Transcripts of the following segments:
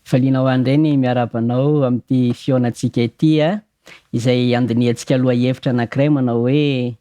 Faliana ho andray miarabanao amin'ity fionatsika ity izay andiniantsika aloha hevitra anankiray manao hoe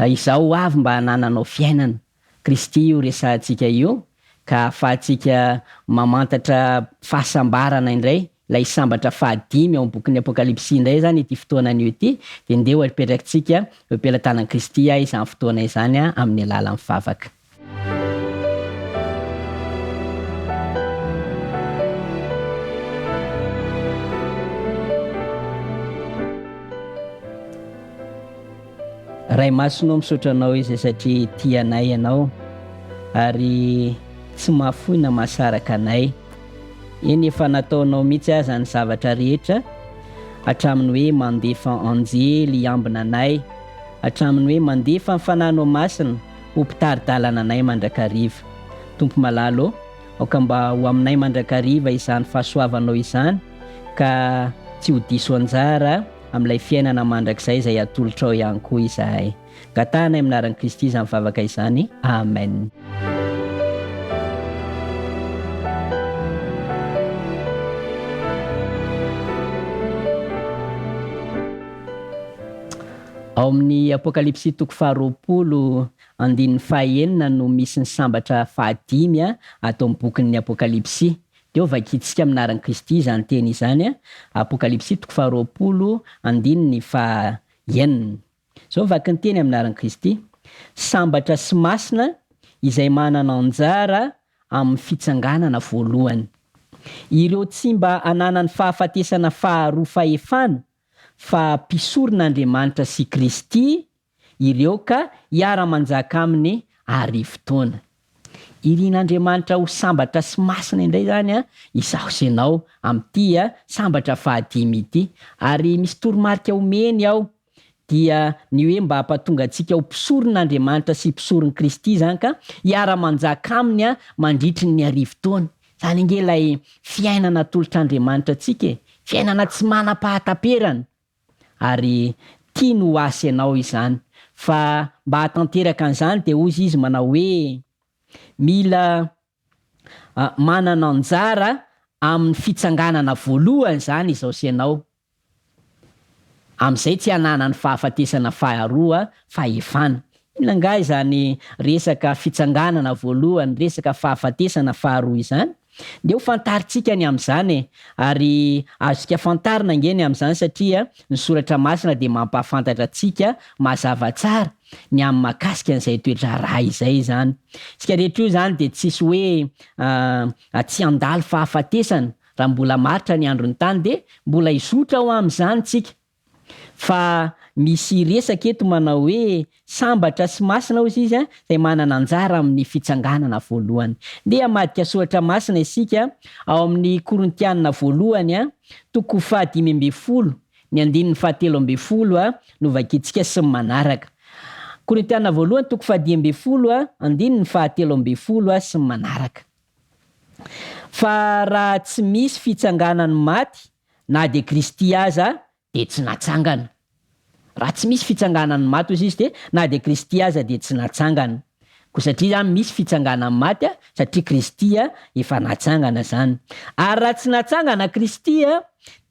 izaho avy mba hanananao fiainana. Kristy io resahantsika io ka ahafahantsika mamantatra fahasambarana indray, ilay sambatra 5 ao bokin'ny Apokalipsy indray zany ity fotoanan'io ity, dia ndeha hipetrakantsika eo am-pelantanan'i Kristy izany fotoana izany amin'ny alalan'ny mivavaka. Ray masonao misaotra anao izay satria tianay ianao ary tsy mahafoy na mahasaraka anay. Eny efa nataonao mihitsy aza ny zavatra rehetra hatramin'ny hoe mandefa anjely ambina anay, hatramin'ny hoe mandefa ny fanahinao masina ho mpitaridalana anay mandrakariva. Tompo malalo, aoka mba ho aminay mandrakariva izany fahasoavanao izany ka tsy ho diso anjara amin'ilay fiainana mandrakizay izay atolotra ao ihany koa izahay. Gatana amin'ny anaran'i Kristy izany mivavaka izany. Amen. Ao amin'ny Apokalipsy 20:9 no misy ny sambatra 5 atao amin'ny bokin'ny Apokalipsy. Deo vakitsika amin'ny anaran'i Kristy izany teny izany. Apokalipsy 20:9. Zao vaky ny teny amin'ny anaran'i Kristy: sambatra sy masina izay manana anjara amin'ny fitsanganana voalohany. Ireo tsy mba hanana ny fahafatesana faharoa fahefana fa mpisoron'Andriamanitra sy Kristy ireo ka hiara-manjaka aminy hariva-taona. Irian'Andriamanitra ho sambatra sy masina indray zany izaho sy ianao amin'ity sambatra 5 ity, ary misy toromarika omeny ao dia ny hoe mba hampatonga antsika ho mpisoron'Andriamanitra sy mpisoron'i Kristy zany ka hiara-manjaka aminy mandritry ny hariva-taona. Zany nge ilay fiainana atolotr'Andriamanitra antsika, fiainana tsy manam-pahataperana, ary tia no asy ianao izany. Fa mba hatanteraka an'izany dia ozy izy manao hoe mila manana anjara amin'ny fitsanganana voalohany zany izao sy ianao. Amin'izay tsy hanana ny fahafatesana faharoa fahefana. Mila angahy izany resaka fitsanganana voalohany, resaka fahafatesana faharoa izany, dia ho fantaritsika ny amin'izany ary azontsika fantarina ngeny amin'izany satria ny soratra masina dia mampahafantatra antsika mazava tsara ny amin'ny mahakasika an'izay toetra raha izay zany. Isika rehetra io zany dia tsisy hoe tsy handalo fahafatesana. Raha mbola maritra ny andron'ny tany dia mbola hizotra ho amin'izany tsika. Fa misy resaka eto manao hoe sambatra sy masina ozy izy izay manana anjara amin'ny fitsanganana voalohany. Ndeha hamadika soratra masina isika ao amin'ny Korintianina voalohany 5:12, ny 7:7 no vakitsika sy manaraka. Korintianina voalohany 5:12, 7:7 sy manaraka. Fa raha tsy misy fitsanganany maty na dia Kristy aza dia tsy natsangana. Raha tsy misy fitsanganany maty ozy izy dia na dia Kristy aza dia tsy natsangana. Koa satria zany misy fitsanganany maty satria Kristy efa natsangana zany. Ary raha tsy natsangana Kristy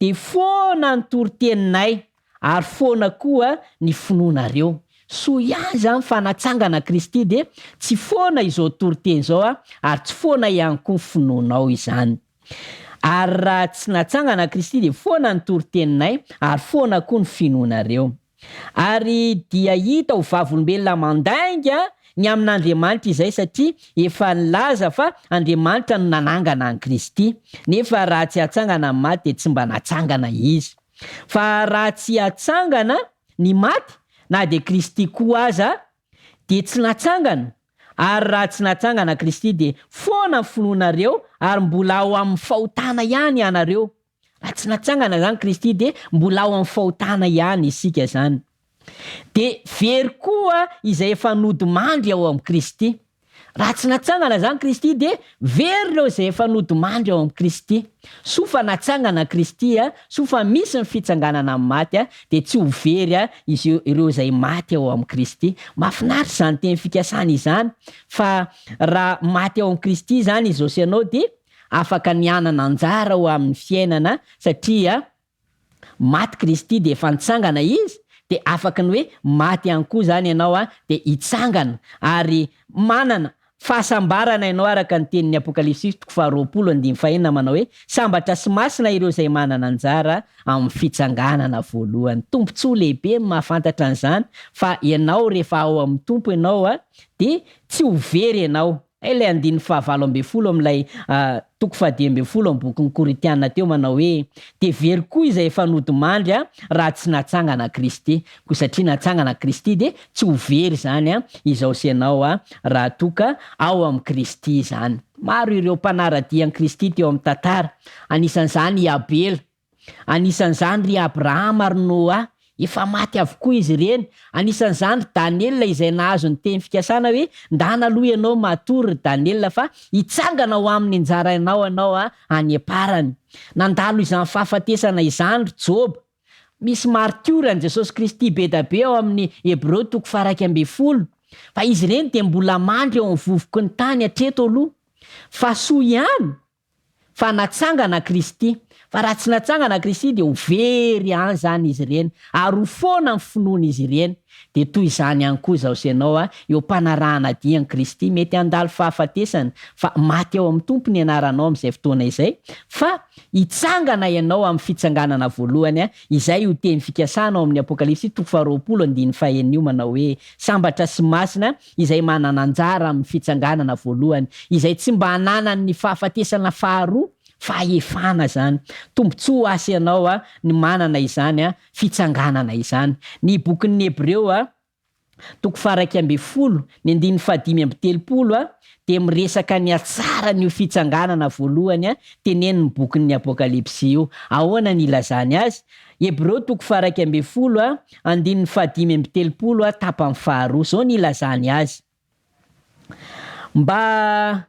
dia foana ny toroteninay ary foana koa ny finoanareo. So ihany zany fa natsangana Kristy dia tsy foana izao toroteny izao ary tsy foana ihany koa ny finoanao izany. Ary raha tsy natsangana Kristy dia foana ny toroteninay ary foana koa ny finoanareo. Ary dia hita ho vavolombelona mandainga ny amin'Andriamanitra izay satria efa nilaza fa Andriamanitra no nanangana an'i Kristy. Nefa raha tsy hatsangana ny maty dia tsy mba natsangana izy. Fa raha tsy hatsangana ny maty na dia Kristy koa aza dia tsy natsangana. Ary raha tsy natsangana Kristy dia foana ny finoanareo ary mbola ao amin'ny fahotana ihany ianareo. Raha tsy natsangana zany Kristy dia mbola ao amin'ny fahotana ihany isika zany. Dia very koa izay efa nodimandry ao amin'ny Kristy. Raha tsy natsangana zany Kristy dia very ireo izay efa nodimandry ao amin'ny Kristy. So fa natsangana Kristy so fa misy ny fitsanganana amin'ny maty dia tsy ho very ireo izay maty ao amin'ny Kristy. Mahafinaritra izany teny fikasana izany. Fa raha maty ao amin'ny Kristy zany izao sy ianao dia afaka nianana anjara ho amin'ny fiainana satria maty Kristy de efa nitsangana izy, de afaka ny hoe maty ihany koa zany ianao de hitsangana ary manana fahasambarana ianao araka ny tenin'ny Apokalipsy 20:25 manao hoe sambatra sy masina ireo izay manana anjara amin'ny fitsanganana voalohany. Tombontsoa lehibe mahafantatra an'izany fa ianao rehefa ao amin'ny tompo ianao de tsy ho very ianao. Ilay 15 amin'ilay 12 amin'ny bokin'ny Koritiana teo manao hoe de very koa izay efa nody mandry raha tsy natsangana Kristy, ko satria natsangana Kristy de tsy ho very zany izao sy ianao raha toka ao amin'ny Kristy zany. Maro ireo mpanaradian'i Kristy teo amin'ny tantara, anisan'izany i Abela, anisan'izany ry Abrahama ary Noa, efa maty avokoa izy ireny. Anisan'izany Daniel izay nahazo ny teny fikasana hoe ndana aloha ianao matory Daniel fa hitsangana ho amin'ny anjara ianao any aparany. Nandalo izany fahafatesana izany Job. Misy martiora Jesosy Kristy be da be ao amin'ny Hebreo 1:10 fa izy ireny de mbola mandry eo amin'ny vovoky ny tany hatreto aloha fa soa ihany fa natsangana Kristy. Fa raha tsy natsangana Kristy de ho very any zany izy ireny ary ho foana ny finoana izy ireny. De toy izany ihany koa zao sy ianao eo mpanarahana dian'i Kristy mety handalo fahafatesana fa maty ao amin'ny tompony ianaranao amin'izay fotoana izay, fa hitsangana ianao amin'ny fitsanganana voalohany izay ho teny fikasana ao amin'ny Apokalipsy 20:25 manao hoe sambatra sy masina izay manana anjara amin'ny fitsanganana voalohany, izay tsy mba hananany ny fahafatesana faharoa fa efana zany. Tombontsoa asy ianao ny manana izany fitsanganana izany. Ny bokin'ny Hebreo 12:5 ny 5:30 de miresaka ny atsara ny fitsanganana voalohany tenenin'ny bokin'ny Apokalipsy io. Ahoana ny ilazany azy? Hebreo 12:5 5:30 tapany faharoa, zao ny ilazany azy. Mba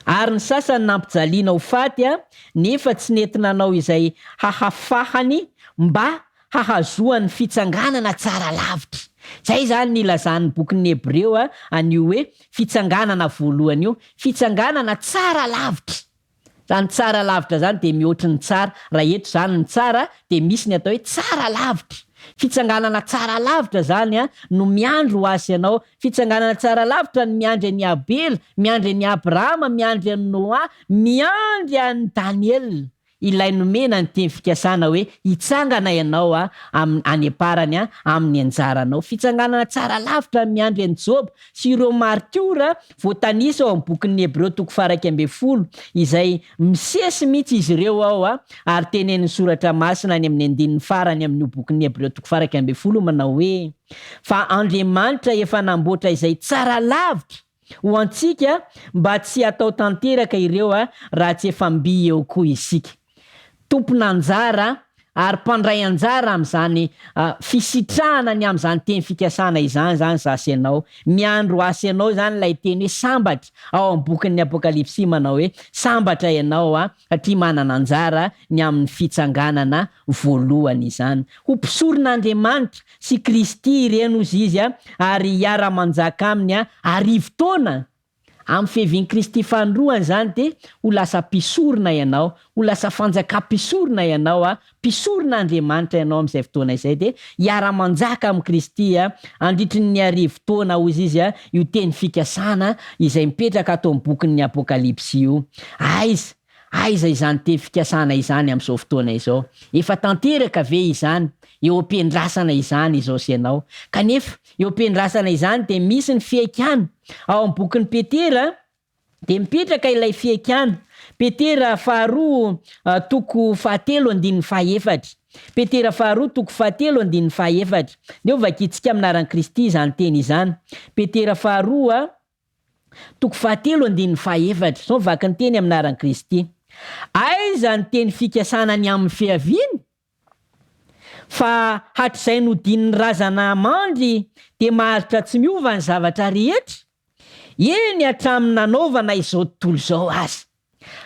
ary ny sasany nampijaliana ho faty nefa tsy nentinanao izay hahafahany mba hahazoany fitsanganana tsara lavitra. Zay zany ny ilazan'ny bokin'ny Hebreo anio hoe fitsanganana voalohany io, fitsanganana tsara lavitra. Zany tsara lavitra zany de mihoatry ny tsara. Raha eto zany ny tsara de misy ny atao hoe tsara lavitra. Fitsanganana tsara lavitra zany no miandro ho asy ianao. Fitsanganana tsara lavitra ny miandry an'i Abela, miandry an'i Abrahama, miandry an'i Noa, miandry an'i Daniel. Ilay nomena ny teny fikasana hoe hitsangana ianao any aparany amin'ny anjaranao. Fitsanganana tsara lavitra ny miandry an'i Job sy ireo martiora voatanisa ao amin'ny bokin'ny Hebreo 12:10 izay misesy mihitsy izy ireo ao ary tenenin'ny soratra masina any amin'ny andininy farany amin'ny bokin'ny Hebreo 12:10 manao hoe fa Andriamanitra efa namboatra izay tsara lavitra ho antsika mba tsy atao tanteraka ireo raha tsy efa mby eo koa isika. Tompon'anjara ary mpandray anjara amin'izany fisitrahana ny amin'izany teny fikasana izany zany zasy ianao. Miandro asy ianao zany lay teny hoe sambatra ao amin'ny bokin'ny Apokalipsy manao hoe sambatra ianao satria manana anjara ny amin'ny fitsanganana voalohany izany. Ho mpisoron'Andriamanitra sy Kristy ireny ozy izy ary hiara-manjaka aminy arivo taona. Amin'ny fihevian'i Kristy fanroany zany de ho lasa mpisorona ianao, ho lasa fanjakam-pisorona ianao, mpisoron'Andriamanitra ianao amin'izay fotoana izay de hiara-manjaka amin'ny Kristy andritry ny arivo taona ozy izy io teny fikasana izay mipetraka ato amin'ny bokin'ny Apokalipsy io. Aiza izany teny fikasana izany amin'izao fotoana izao? Efa tanteraka ve izany? Eo am-piandrasana izany izao sy ianao. Kanefa eo am-piandrasana izany de misy ny fiaikana. Ao amin'ny bokin'ny Petera de mipetraka ilay fiaikana. Petera 2:7-4. Petera 2:7-4. Neo vakitsika aminaran'i Kristy izany teny izany. Petera 2:7-4. Zao vaky ny teny aminaran'i Kristy. Aiza ny teny fikasana ny amin'ny fiaviany? Fa hatr'izay nodin'ny razana mandry de maharitra tsy miova ny zavatra rehetra. Eny hatramin'ny nanaovana izao tontolo izao azy.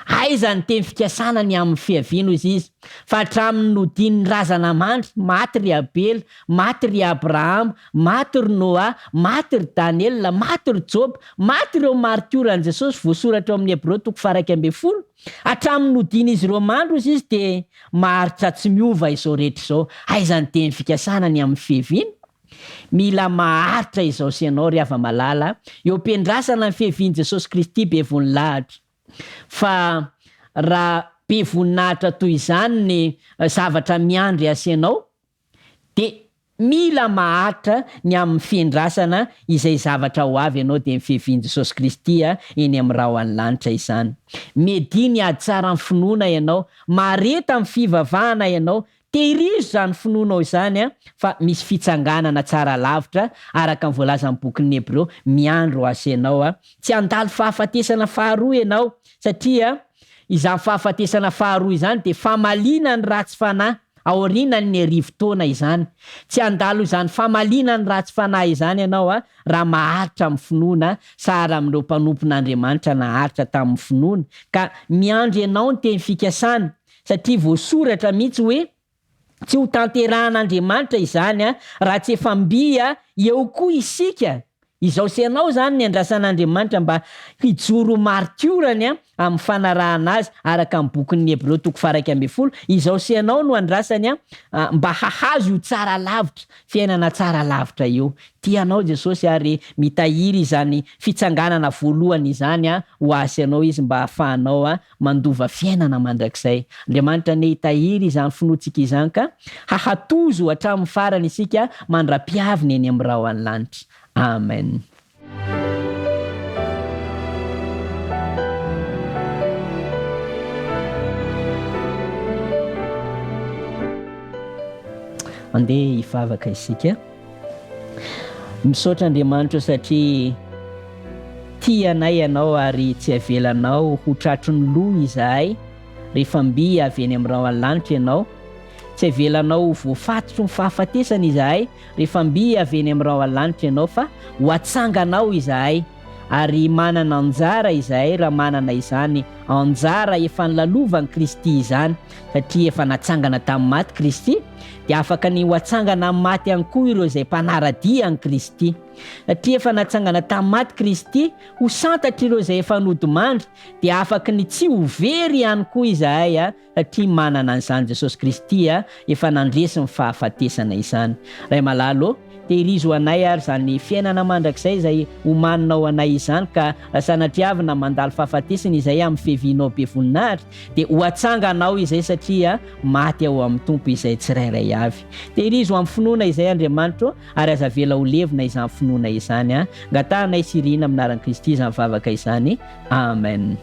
Aiza ny teny fikasanany amin'ny fiaviano izy fa hatraminy nodiny razana mandry, maty ry Abela, maty ry Abrahama, maty ry Noa, maty ry Daniela, maty ry Job, maty ireo martioran'i Jesosy voasoratra amin'ny Hebreo 12. Hatraminy nodiny izy ireo mandro izy de maharitra tsy miova izao rehetra izao. Aiza ny teny fikasanany amin'ny fiaviano? Mila maharitra izao sy ianao ry hava-malala eo am-piandrasana ny fiavian'i Jesosy Kristy be voninahitra. Fa raha be voninahitra toy izany ny zavatra miandry asianao de mila maharitra ny amin'ny fiandrasana izay zavatra ho avy ianao de ny fiavian'i Jesosy Kristy eny amin'ny rahoan'ny lanitra izany. Mediny ady tsara ny finoana ianao, mareta amin'ny fivavahana ianao, tehirizo zany finoanao izany fa misy fitsanganana tsara lavitra araka ny voalaza amin'ny bokin'ny Hebreo miandro asianao tsy handalo fahafatesana faharoa ianao satria izany fahafatesana faharoa izany de famalina ny ratsy fanahy aorianany ny arivo-taona izany. Tsy handalo izany famalina ny ratsy fanahy izany ianao raha maharitra amin'ny finoana sara amin'ireo mpanompon'Andriamanitra naharitra tamin'ny finoana ka miandry ianao ny teny fikasana satria voasoratra mihitsy hoe tsy ho tanterahan'Andriamanitra izany raha tsy efa mby eo koa isika. Izao sy ianao zany ny andrasan'Andriamanitra mba hijoro martiorany amin'ny fanarahana azy araka amin'ny bokin'ny Hebreo 12. Izao sy ianao no andrasany mba hahazo io tsara lavitra, fiainana tsara lavitra io. Tianao Jesosy ary mitahiry izany fitsanganana voalohany izany ho asy anao izy mba hahafahanao mandova fiainana mandrakizay. Andriamanitra ne hitahiry izany finoantsika izany ka hahatozo hatramin'ny farany isika mandra-piavina eny amin'ny rahoan'ny lanitra. Amen. Andeha hivavaka isika. Misaotra Andriamanitra satria tianay ianao ary tsy avelanao ho tratry ny loha izahay rehefa mby avy eny amin'ny rahoan'ny lanitra ianao. Tsy avelanao voafatotro ny fahafatesana izahay rehefa mby avy eny amin'ny rahoan'ny lanitra ianao fa ho atsanganao izahay ary manana anjara izahay raha manana izany anjara efa nilalovany Kristy izany satria efa natsangana tamin'ny maty Kristy de afaka ny ho atsangana amin'ny maty ihany koa ireo izay mpanaradia an'i Kristy satria efa natsangana tamin'ny maty Kristy ho santatra ireo izay efa nodimandry de afaka ny tsy ho very ihany koa izahay satria manana an'izany Jesosy Kristy efa nandresy ny fahafatesana izany. Ray malalo tehirizo anay ary zany fiainana mandrakizay izay homaninao anay izany ka sanatiavina mandalo fahafatesana izay amin'ny fiavianao be voninahitra de ho atsanganao izay satria maty ao amin'ny tompo izay tsirairay avy. Tehirizo amin'ny finoana izay Andriamanitra ary aza vela ho levina izany finoana izany. Ngatahanay sirina amin'ny anaran'i Kristy izany vavaka izany. Amen.